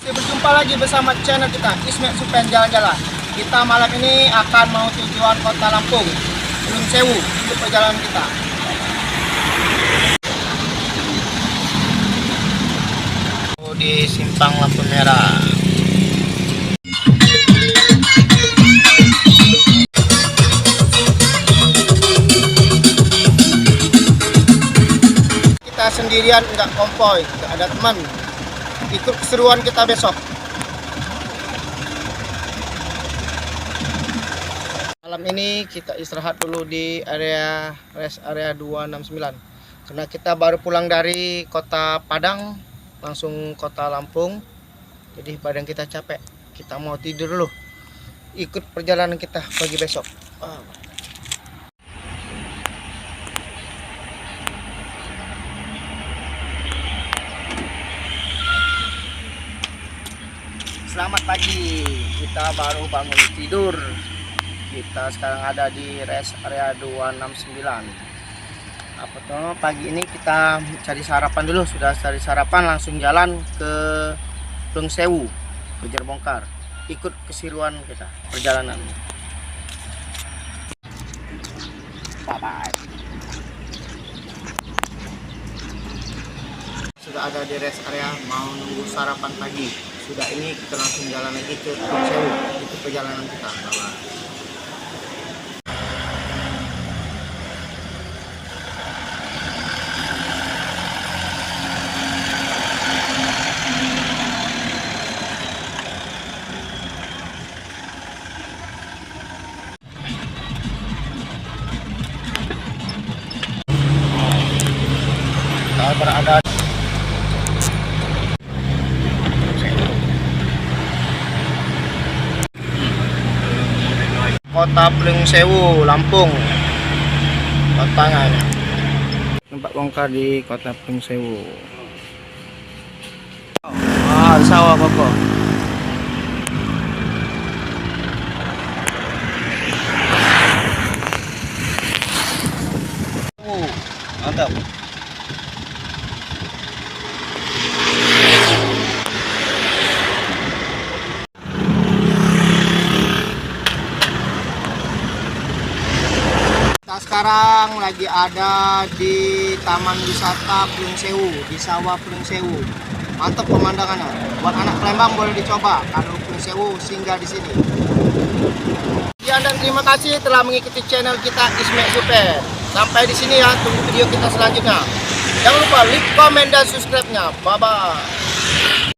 Berjumpa lagi bersama channel kita Ismet Supen Jalan-Jalan. Kita malam ini akan mau tujuan kota Lampung, Gunung Sewu untuk perjalanan kita. Di simpang lampu merah. Kita sendirian, enggak konvoy, enggak ada teman. Ikut keseruan kita besok. Malam ini kita istirahat dulu di rest area 269 karena kita baru pulang dari kota Padang langsung kota Lampung, jadi badan kita capek. Kita mau tidur dulu, ikut perjalanan kita pagi besok. Selamat pagi, kita baru bangun tidur. Kita sekarang ada di rest area 269. Apa tuh, pagi ini kita cari sarapan dulu. Sudah cari sarapan, langsung jalan ke Gunung Sewu, kejar bongkar. Ikut keseruan kita perjalanan. Bye bye. Sudah ada di rest area, mau nunggu sarapan pagi. Sudah ini kita langsung jalan lagi ke Gunung Sewu. Itu perjalanan kita. Kita berada Kota Gunung Sewu, Lampung. Kotanya ini. Tempat bongkar di Kota Gunung Sewu. Sawah koko. Mantap. Kita sekarang lagi ada di Taman Wisata Gunung Sewu, di Sawah Gunung Sewu. Mantap pemandangannya. Buat anak Palembang boleh dicoba kalau Gunung Sewu singgah di sini. Sekian dan terima kasih telah mengikuti channel kita Ismet Supen. Sampai di sini ya, tunggu video kita selanjutnya. Jangan lupa like, komen dan subscribe-nya. Bye bye.